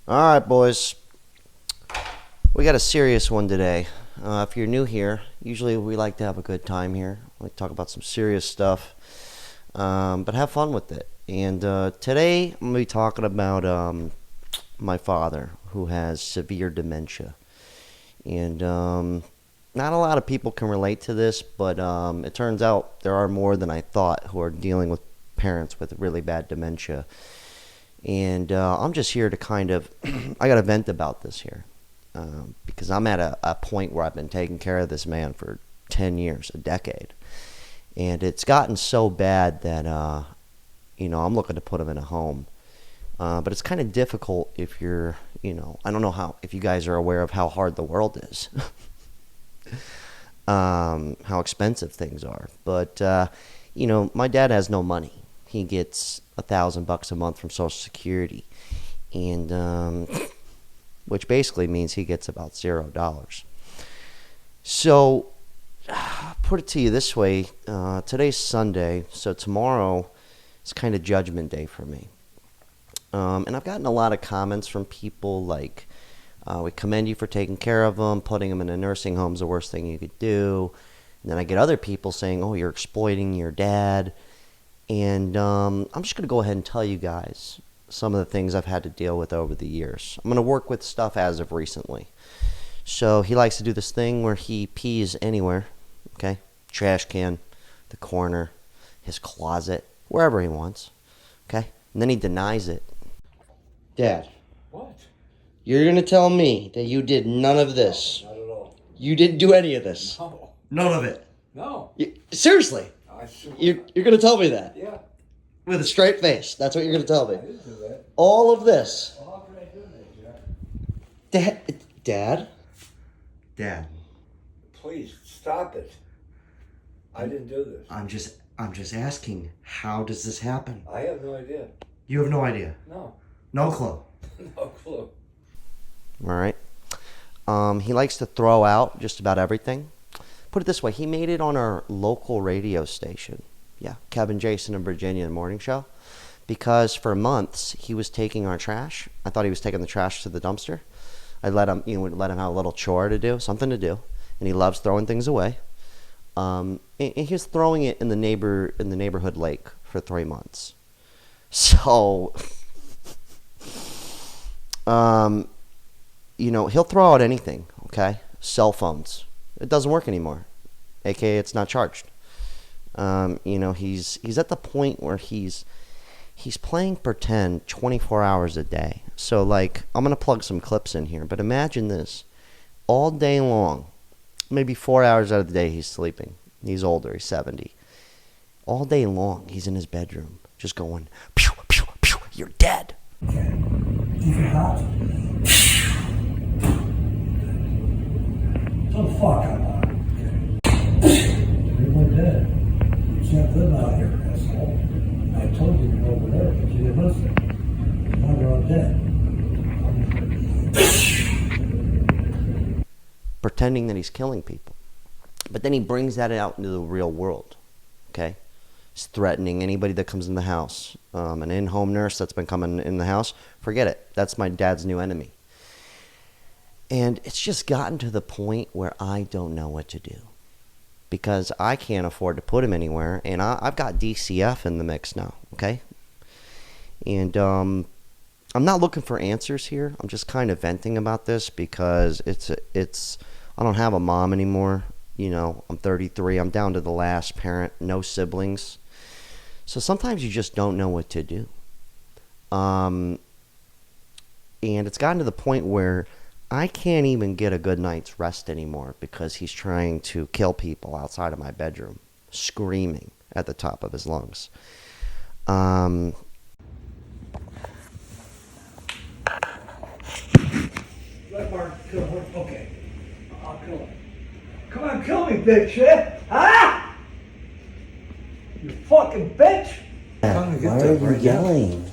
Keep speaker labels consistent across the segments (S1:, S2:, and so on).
S1: All right, boys. We got a serious one today. If you're new here, usually we like to have a good time here. We talk about some serious stuff, but have fun with it. And today I'm going to be talking about my father, who has severe dementia. And not a lot of people can relate to this, but it turns out there are more than I thought who are dealing with parents with really bad dementia. And I'm just here to kind of, I got to vent about this here. Because I'm at a point where I've been taking care of this man for 10 years, a decade. And it's gotten so bad that, I'm looking to put him in a home. But it's kind of difficult if you're, I don't know if you guys are aware of how hard the world is. How expensive things are. But, my dad has no money. He gets $1,000 a month from Social Security. And, which basically means he gets about $0. So, put it to you this way, today's Sunday, so tomorrow is kind of judgment day for me. And I've gotten a lot of comments from people like, we commend you for taking care of him, putting him in a nursing home is the worst thing you could do. And then I get other people saying, oh, you're exploiting your dad. And I'm just going to go ahead and tell you guys some of the things I've had to deal with over the years. I'm going to work with stuff as of recently. So he likes to do this thing where he pees anywhere, okay? Trash can, the corner, his closet, wherever he wants, okay? And then he denies it. Dad.
S2: What?
S1: You're going to tell me that you did none of this.
S2: Not at all.
S1: You didn't do any of this.
S2: No.
S1: None of it.
S2: No.
S1: Seriously? You're going to tell me that?
S2: Yeah.
S1: With a straight face. That's what you're going to tell me.
S2: I didn't do that.
S1: All of this.
S2: Well, how can I do that, Jack?
S1: Dad.
S2: Please, stop it. I didn't do this.
S1: I'm just asking, how does this happen?
S2: I have no idea.
S1: You have no idea.
S2: No.
S1: No clue.
S2: No clue.
S1: All right. He likes to throw out just about everything. Put it this way, he made it on our local radio station. Yeah, Kevin, Jason, and Virginia morning show. Because for months, he was taking our trash. I thought he was taking the trash to the dumpster. I let him, let him have a little chore to do, something to do. And he loves throwing things away. And he was throwing it in the neighborhood lake for 3 months. So, he'll throw out anything, okay? Cell phones. It doesn't work anymore. AKA, it's not charged. He's at the point where he's playing pretend 24 hours a day. So, I'm going to plug some clips in here, but imagine this. All day long, maybe 4 hours out of the day, he's sleeping. He's older, he's 70. All day long, he's in his bedroom, just going, pew, pew, pew, you're dead.
S3: Even hot. So fuck I'm on. Everyone dead. You can't live out here, asshole. I told you to go over there, but you didn't listen. Now you're all dead.
S1: Pretending that he's killing people. But then he brings that out into the real world. Okay? He's threatening anybody that comes in the house. An in-home nurse that's been coming in the house, forget it. That's my dad's new enemy. And it's just gotten to the point where I don't know what to do. Because I can't afford to put him anywhere. And I've got DCF in the mix now. Okay? And I'm not looking for answers here. I'm just kind of venting about this because I don't have a mom anymore. I'm 33. I'm down to the last parent. No siblings. So sometimes you just don't know what to do. And it's gotten to the point where I can't even get a good night's rest anymore because he's trying to kill people outside of my bedroom, screaming at the top of his lungs.
S3: Let Mark kill her. Okay. I'll kill him. Come on, kill me, bitch, eh? Ah! You fucking bitch!
S1: Why are you yelling?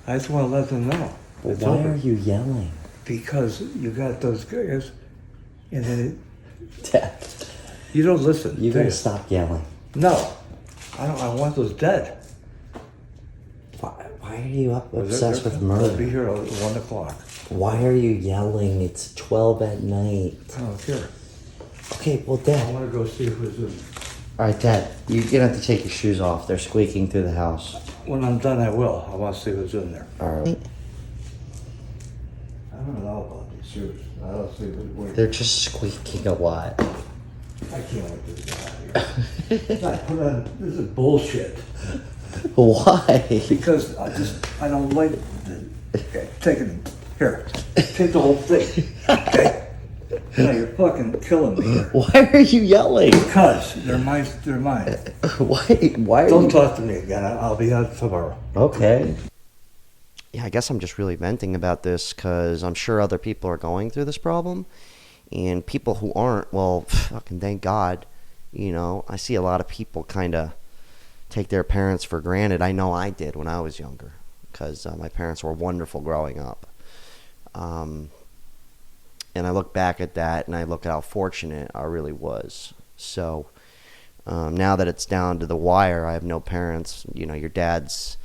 S2: I just want to let them know.
S1: Well, why are you yelling?
S2: Because you got those guys, and then
S1: Dad,
S2: you don't listen.
S1: you
S2: do
S1: gotta stop yelling.
S2: No. I want those dead.
S1: Why are you obsessed with murder?
S2: They'll be here at 1 o'clock.
S1: Why are you yelling? It's 12 at night.
S3: I don't care.
S1: Okay, well,
S3: I
S1: Dad.
S3: want to go see who's in.
S1: All right, Dad. You're gonna have to take your shoes off. They're squeaking through the house.
S3: When I'm done, I will. I want to see who's in there.
S1: All right.
S3: I don't know about these shoes. I don't see what.
S1: They're just squeaking a lot.
S3: I can't wait to get out of here. I put on. This is bullshit.
S1: Why?
S3: Because I don't like taking. Here, take the whole thing. Okay. No, you're fucking killing me here.
S1: Why are you yelling?
S3: Because they're mine.
S1: Why are
S3: Don't
S1: you...
S3: talk to me again. I'll be out tomorrow.
S1: Okay. Yeah, I guess I'm just really venting about this because I'm sure other people are going through this problem. And people who aren't, well, fucking thank God. You know, I see a lot of people kind of take their parents for granted. I know I did when I was younger because my parents were wonderful growing up. And I look back at that and I look at how fortunate I really was. So now that it's down to the wire, I have no parents. You know, your dad's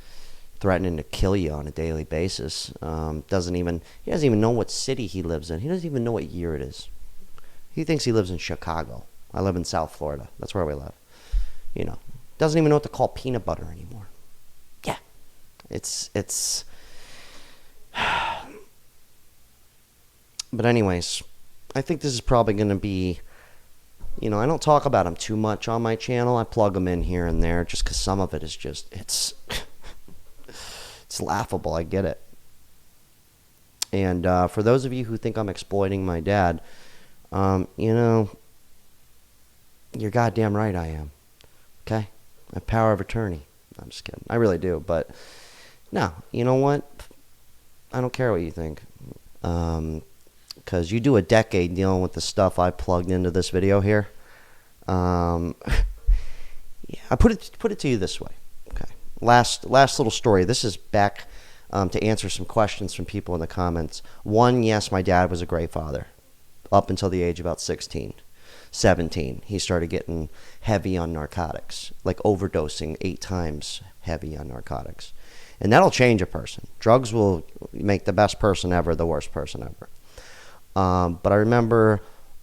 S1: threatening to kill you on a daily basis. He doesn't even know what city he lives in. He doesn't even know what year it is. He thinks he lives in Chicago. I live in South Florida. That's where we live. You know, doesn't even know what to call peanut butter anymore. Yeah, it's. But anyways, I think this is probably going to be. You know, I don't talk about them too much on my channel. I plug them in here and there just because some of it is just it's laughable. I get it. And for those of you who think I'm exploiting my dad, you know, you're goddamn right I am. Okay? I have power of attorney. I'm just kidding. I really do. But, no, you know what? I don't care what you think. Because you do a decade dealing with the stuff I plugged into this video here. Yeah, I put it to you this way. Okay. Last little story. This is back to answer some questions from people in the comments. One, yes, my dad was a great father. Up until the age of about 16, 17. He started getting heavy on narcotics. Like overdosing 8 times heavy on narcotics. And that'll change a person. Drugs will make the best person ever the worst person ever. But I remember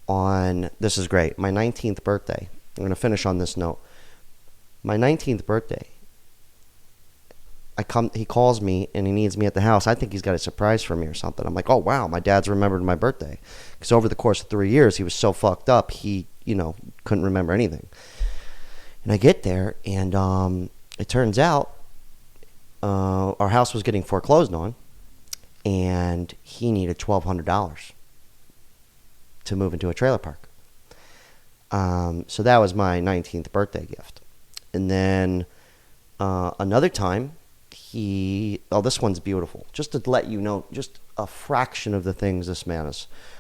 S1: this is great, my 19th birthday. I'm going to finish on this note. My 19th birthday, he calls me and he needs me at the house. I think he's got a surprise for me or something. I'm like, oh, wow, my dad's remembered my birthday. Because over the course of 3 years, he was so fucked up, he, couldn't remember anything. And I get there, and it turns out our house was getting foreclosed on, and he needed $1,200 to move into a trailer park. So that was my 19th birthday gift. And then another time, this one's beautiful. Just to let you know, just a fraction of the things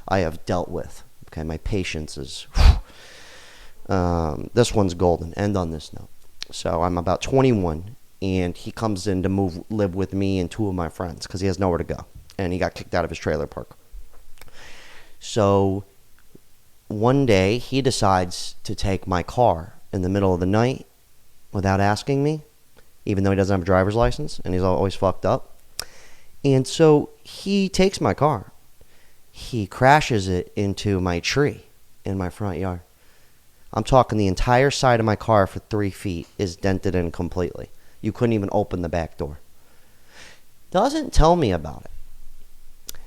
S1: I have dealt with. Okay, my patience is, this one's golden. End on this note. So I'm about 21, and he comes in to live with me and 2 of my friends because he has nowhere to go. And he got kicked out of his trailer park. So one day, he decides to take my car in the middle of the night without asking me, even though he doesn't have a driver's license and he's always fucked up. And so he takes my car. He crashes it into my tree in my front yard. I'm talking the entire side of my car for 3 feet is dented in completely. You couldn't even open the back door. Doesn't tell me about it.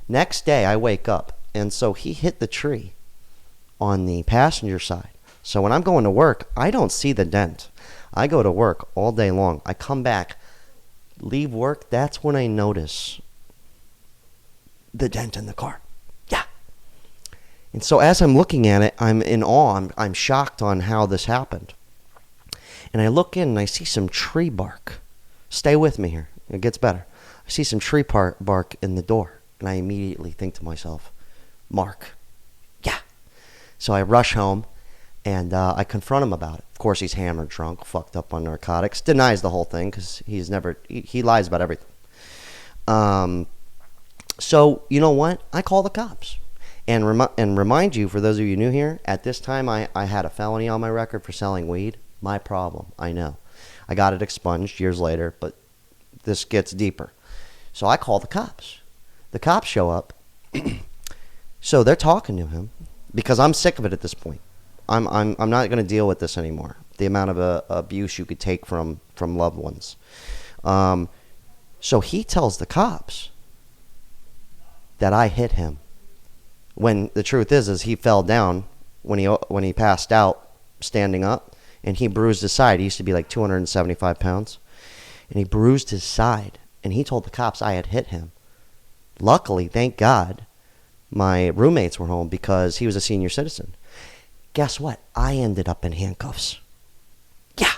S1: Next day, I wake up, and so he hit the tree on the passenger side. So when I'm going to work, I don't see the dent. I go to work all day long. I come back, leave work. That's when I notice the dent in the car. Yeah. And so as I'm looking at it, I'm in awe. I'm shocked on how this happened. And I look in and I see some tree bark. Stay with me here. It gets better. I see some tree bark in the door. And I immediately think to myself, Mark. Yeah. So I rush home. And I confront him about it. Of course, he's hammered, drunk, fucked up on narcotics. Denies the whole thing because he lies about everything. So, you know what? I call the cops. And remind you, for those of you new here, at this time I had a felony on my record for selling weed. My problem, I know. I got it expunged years later, but this gets deeper. So I call the cops. The cops show up, So they're talking to him because I'm sick of it at this point. I'm not going to deal with this anymore. The amount of abuse you could take from loved ones. So he tells the cops that I hit him. When the truth is he fell down when he passed out standing up, and he bruised his side. He used to be like 275 pounds, and he bruised his side. And he told the cops I had hit him. Luckily, thank God, my roommates were home because he was a senior citizen. Guess what? I ended up in handcuffs. Yeah.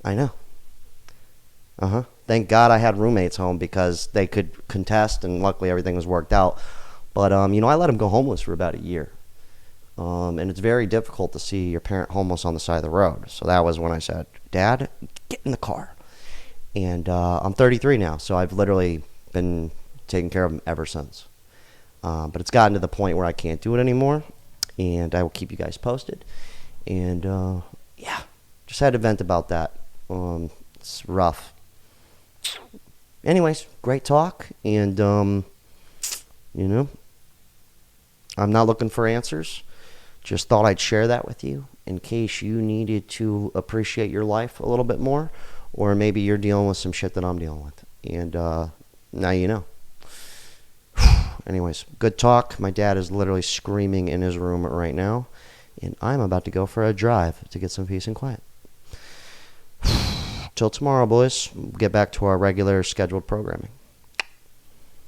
S1: I know. Thank God I had roommates home because they could contest, and luckily everything was worked out. But, I let him go homeless for about a year. And it's very difficult to see your parent homeless on the side of the road. So that was when I said, Dad, get in the car. And I'm 33 now, so I've literally been taking care of him ever since. But it's gotten to the point where I can't do it anymore, and I will keep you guys posted. And, just had to vent about that. It's rough. Anyways, great talk, and, I'm not looking for answers. Just thought I'd share that with you in case you needed to appreciate your life a little bit more, or maybe you're dealing with some shit that I'm dealing with. And now you know. Anyways, good talk. My dad is literally screaming in his room right now, and I'm about to go for a drive to get some peace and quiet. Till tomorrow, boys. We'll get back to our regular scheduled programming.